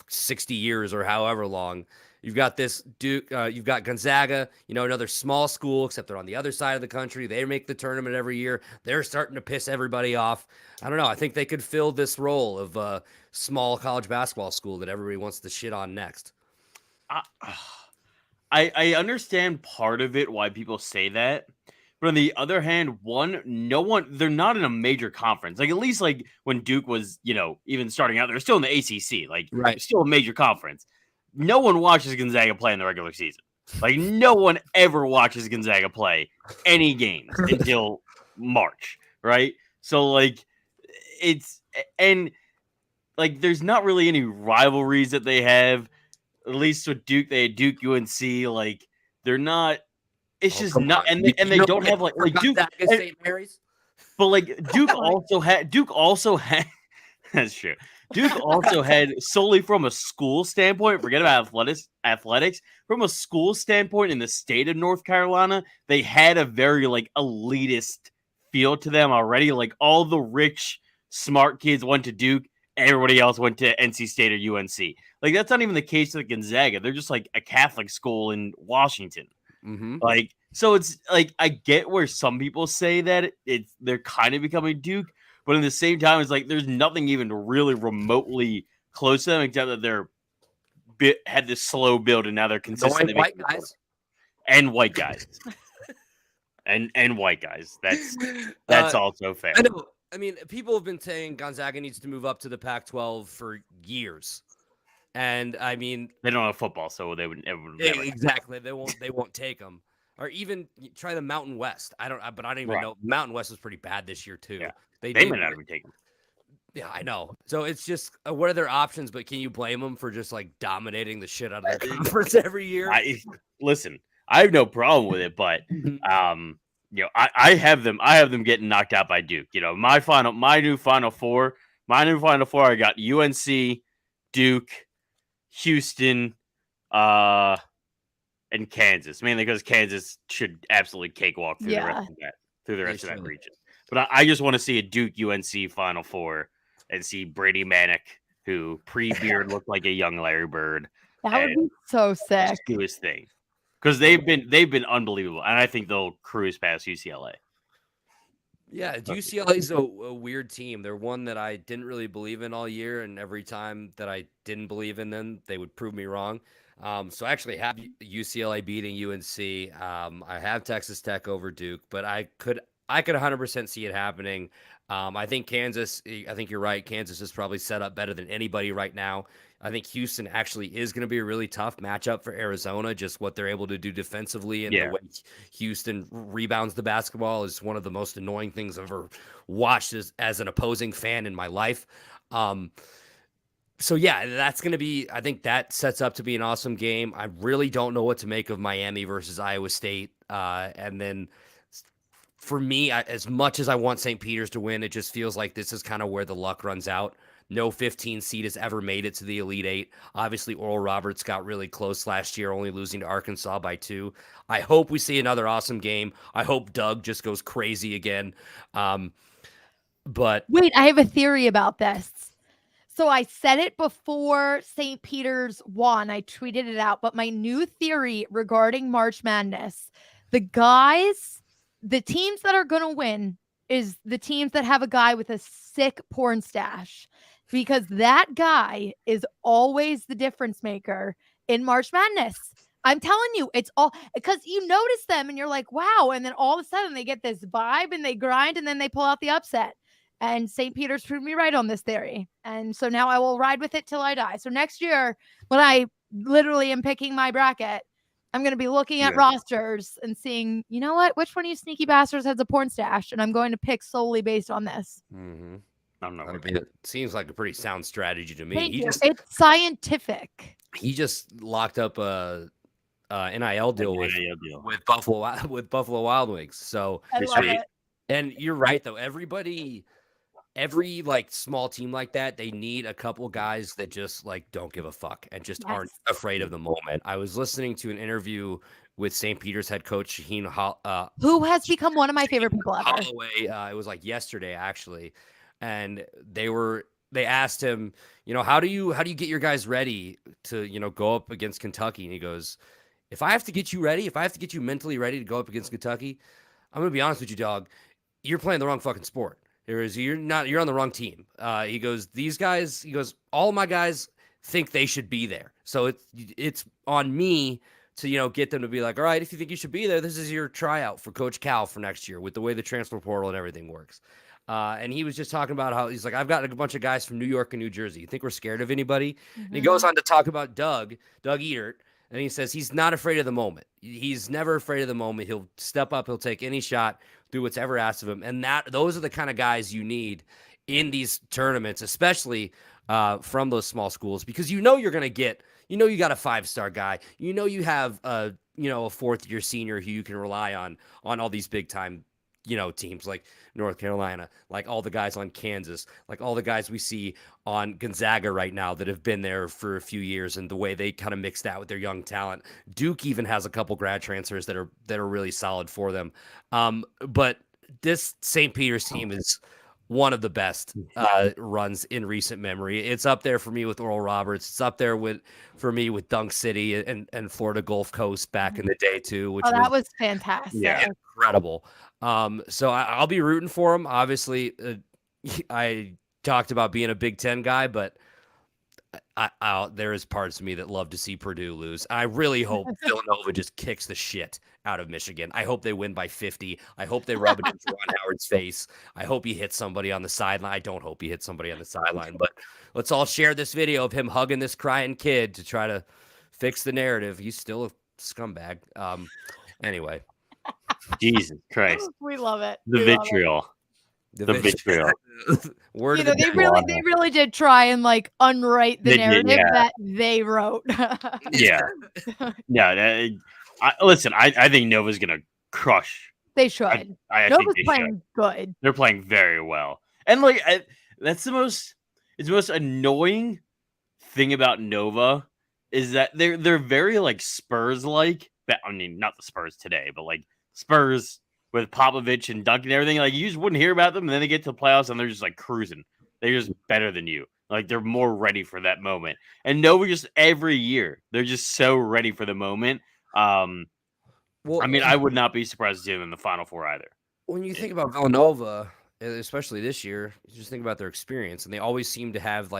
60 years or however long. You've got this Duke, you've got Gonzaga, another small school, except they're on the other side of the country. They make the tournament every year. They're starting to piss everybody off. I don't know. I think they could fill this role of a small college basketball school that everybody wants to shit on next.
I understand part of it, why people say that. But on the other hand, they're not in a major conference. Like, at least, like, when Duke was, even starting out, they're still in the ACC. Like, It's still a major conference. No one watches Gonzaga play in the regular season. Like, no one ever watches Gonzaga play any games until March, right? So, like, there's not really any rivalries that they have. At least with Duke, they had Duke, UNC. Like, they're not. It's just not, and they don't have like Duke.
St. Mary's,
but like Duke also had. That's true. Duke also had, solely from a school standpoint, forget about athletics. From a school standpoint, in the state of North Carolina, they had a very like elitist feel to them already. Like all the rich, smart kids went to Duke. Everybody else went to NC State or UNC. Like that's not even the case with Gonzaga. They're just like a Catholic school in Washington.
Mm-hmm.
Like, so it's like I get where some people say that they're kind of becoming Duke, but at the same time, it's like there's nothing even really remotely close to them except that they're had this slow build and now they're consistently
white guys
and white guys and white guys. That's also fair.
I know. I mean, people have been saying Gonzaga needs to move up to the Pac-12 for years. And I mean,
they don't have football, so they would never.
Exactly. They won't take them, or even try the Mountain West. I don't even know. Mountain West was pretty bad this year too.
Yeah. They may not even take them.
Yeah, I know. So it's just what are their options? But can you blame them for just like dominating the shit out of their conference every year?
Listen, I have no problem with it, but I have them getting knocked out by Duke. My new Final Four. I got UNC, Duke, Houston, and Kansas. Mainly because Kansas should absolutely cakewalk through the rest of that region. But I just want to see a Duke UNC Final Four and see Brady Manick, who pre-beard looked like a young Larry Bird.
That would be so sick.
Just do his thing. because they've been unbelievable, and I think they'll cruise past UCLA.
Yeah, UCLA's a weird team. They're one that I didn't really believe in all year, and every time that I didn't believe in them, they would prove me wrong. So I actually have UCLA beating UNC. I have Texas Tech over Duke, but I could 100% see it happening. I think Kansas. I think you're right. Kansas is probably set up better than anybody right now. I think Houston actually is going to be a really tough matchup for Arizona. Just what they're able to do defensively and the way Houston rebounds the basketball is one of the most annoying things I've ever watched as an opposing fan in my life. So yeah, that's going to be, I think that sets up to be an awesome game. I really don't know what to make of Miami versus Iowa State. And then for me, as much as I want St. Peter's to win, it just feels like this is kind of where the luck runs out. No 15 seed has ever made it to the Elite Eight. Obviously, Oral Roberts got really close last year, only losing to Arkansas by 2. I hope we see another awesome game. I hope Doug just goes crazy again. But
wait, I have a theory about this. So I said it before St. Peter's won. I tweeted it out. But my new theory regarding March Madness, the teams that are going to win is the teams that have a guy with a sick porn stash. Because that guy is always the difference maker in March Madness. I'm telling you, it's all because you notice them and you're like, wow. And then all of a sudden they get this vibe and they grind and then they pull out the upset. And St. Peter's proved me right on this theory. And so now I will ride with it till I die. So next year, when I literally am picking my bracket, I'm going to be looking at rosters and seeing, you know what, which one of you sneaky bastards has a porn stash? And I'm going to pick solely based on this.
Mm-hmm.
I'm not.
It seems like a pretty sound strategy to me.
Thank you. It's scientific.
He just locked up a NIL deal with Buffalo Wild Wings. So
I love it.
And you're right though. Every like small team like that, they need a couple guys that just like don't give a fuck and just aren't afraid of the moment. I was listening to an interview with St. Peter's head coach Shaheen,
who has become one of my favorite people ever.
Holloway, it was like yesterday actually, and they asked him, how do you get your guys ready to go up against Kentucky? And he goes, if I have to get you ready, if I have to get you mentally ready to go up against Kentucky, I'm gonna be honest with you, dog. You're playing the wrong fucking sport. You're on the wrong team. He goes, all of my guys think they should be there. So it's on me to, get them to be like, all right, if you think you should be there, this is your tryout for Coach Cal for next year with the way the transfer portal and everything works. And he was just talking about how he's like, I've got a bunch of guys from New York and New Jersey. You think we're scared of anybody? Mm-hmm. And he goes on to talk about Doug Edert. And he says he's not afraid of the moment. He's never afraid of the moment. He'll step up. He'll take any shot, do what's ever asked of him. And those are the kind of guys you need in these tournaments, especially from those small schools, because you're going to get, you got a 5-star guy. You have a 4th-year senior who you can rely on all these big-time teams like North Carolina, like all the guys on Kansas, like all the guys we see on Gonzaga right now that have been there for a few years, and the way they kind of mix that with their young talent. Duke even has a couple grad transfers that are really solid for them. But this St. Peter's team is one of the best runs in recent memory. It's up there for me with Oral Roberts. It's up there for me with Dunk City and Florida Gulf Coast back in the day too. Which
that was fantastic.
Yeah, incredible. So I'll be rooting for him. Obviously, I talked about being a Big Ten guy, but there is parts of me that love to see Purdue lose. I really hope Villanova just kicks the shit out of Michigan. I hope they win by 50. I hope they rub it in Ron Howard's face. I hope he hits somebody on the sideline. I don't hope he hits somebody on the sideline, but let's all share this video of him hugging this crying kid to try to fix the narrative. He's still a scumbag. Anyway.
Jesus Christ.
We love it.
The vitriol. The vitriol.
They really did try and like unwrite the narrative that they wrote.
Yeah. Listen, I think Nova's gonna crush.
They should. Nova's playing good.
They're playing very well, and like that's the most annoying thing about Nova is that they're very like Spurs like. I mean, not the Spurs today, but like Spurs with Popovich and Duncan and everything. Like you just wouldn't hear about them, and then they get to the playoffs and they're just like cruising. They're just better than you. Like they're more ready for that moment. And Nova just every year they're just so ready for the moment.
Well,
I mean, I would not be surprised to see them in the Final Four either.
When you think about Villanova, especially this year, you just think about their experience, and they always seem to have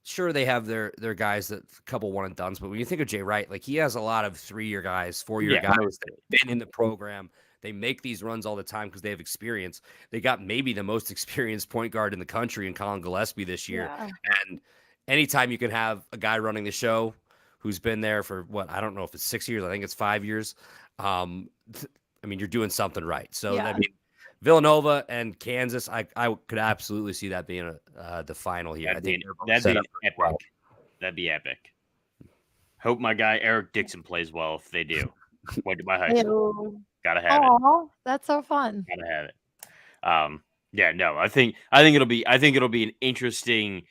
sure they have their guys that a couple one and dones, but when you think of Jay Wright, he has a lot of 3-year guys, 4-year guys that have been in the program. They make these runs all the time because they have experience. They got maybe the most experienced point guard in the country in Colin Gillespie this year, and anytime you can have a guy running the show who's been there for I don't know if it's 6 years, I think it's 5 years. I mean, you're doing something right. So I mean, Villanova and Kansas, I could absolutely see that being the final here.
That'd be epic. That'd be epic. Hope my guy Eric Dixon plays well if they do. Went to my high school. Gotta have it.
That's so fun.
Gotta have it. I think it'll be an interesting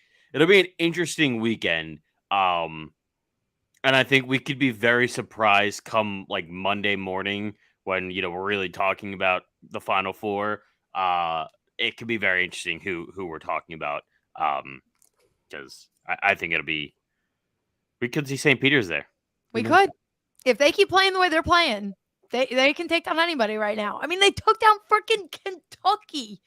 weekend. And I think we could be very surprised come Monday morning when we're really talking about the Final Four. It could be very interesting who we're talking about. Because I think we could see St. Peter's there.
We could. If they keep playing the way they're playing, they can take down anybody right now. I mean, they took down freaking Kentucky.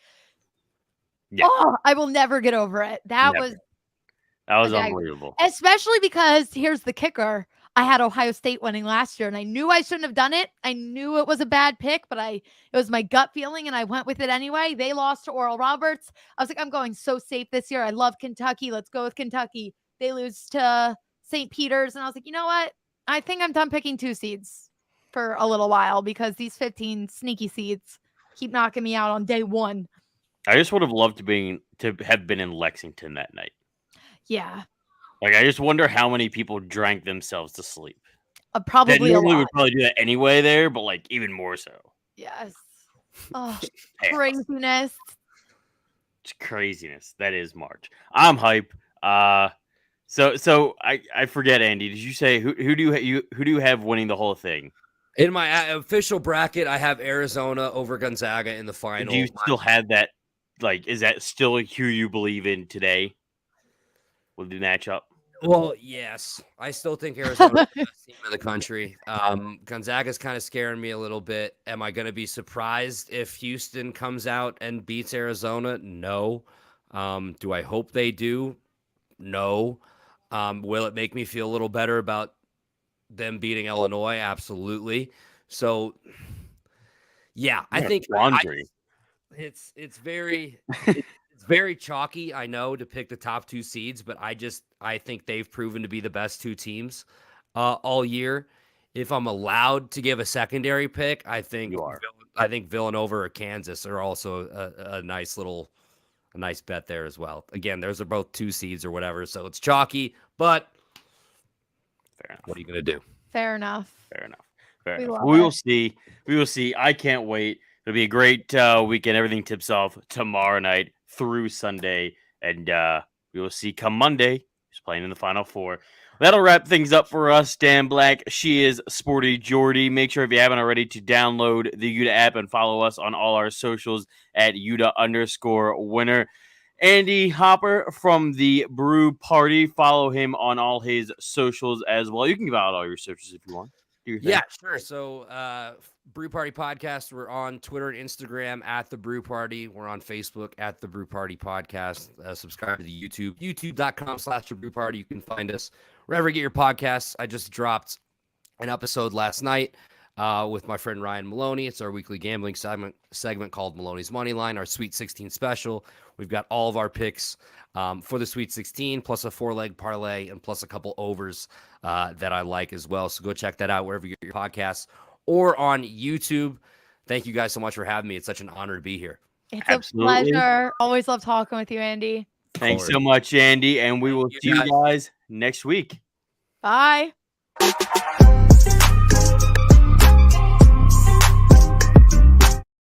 Yeah. Oh, I will never get over it. That was
unbelievable.
Especially because here's the kicker. I had Ohio State winning last year, and I knew I shouldn't have done it. I knew it was a bad pick, but it was my gut feeling, and I went with it anyway. They lost to Oral Roberts. I was like, I'm going so safe this year. I love Kentucky. Let's go with Kentucky. They lose to St. Peter's, and I was like, you know what? I think I'm done picking 2 seeds for a little while because these 15 sneaky seeds keep knocking me out on day 1.
I just would have loved to have been in Lexington that night.
Yeah.
I just wonder how many people drank themselves to sleep.
Probably a lot.
Would probably do that anyway there, but even more so.
Yes. Oh, craziness.
It's craziness. That is March. I'm hype. So I forget, Andy. Did you say who do you have winning the whole thing?
In my official bracket, I have Arizona over Gonzaga in the final.
Do you still have that? Is that still who you believe in today? With the matchup?
Well, yes. I still think Arizona is the best team in the country. Gonzaga's kind of scaring me a little bit. Am I going to be surprised if Houston comes out and beats Arizona? No. Do I hope they do? No. Will it make me feel a little better about them beating Illinois? Absolutely. So, yeah, I think
laundry.
It's very... It's very chalky, I know, to pick the top 2 seeds, but I think they've proven to be the best 2 teams all year. If I'm allowed to give a secondary pick, I think
you are.
I think Villanova or Kansas are also a nice bet there as well. Again, those are both 2 seeds or whatever, so it's chalky, but
fair enough.
What are you going to do?
Fair enough.
We will see. I can't wait. It'll be a great weekend. Everything tips off tomorrow night through Sunday, and we will see come Monday who's playing in the Final Four. That'll wrap things up for us. Dan Black, she is SportyJordy. Make sure if you haven't already to download the UDA app and follow us on all our socials at UDA_winner. Andy Hopper from the Brew Party. Follow him on all his socials as well. You can give out all your socials if you want.
Yeah, sure. So, Brew Party Podcast. We're on Twitter and Instagram at The Brew Party. We're on Facebook at The Brew Party Podcast. Subscribe to the YouTube, youtube.com/The Brew Party. You can find us wherever you get your podcasts. I just dropped an episode last night with my friend Ryan Maloney. It's our weekly gambling segment called Maloney's Moneyline, our Sweet 16 special. We've got all of our picks for the Sweet 16, plus a 4-leg parlay, and plus a couple overs that I like as well. So go check that out wherever you get your podcasts or on YouTube. Thank you guys so much for having me. It's such an honor to be here.
It's Absolutely. A pleasure. Always love talking with you, Andy.
Thanks so much, Andy. And we will see you guys next week.
Bye.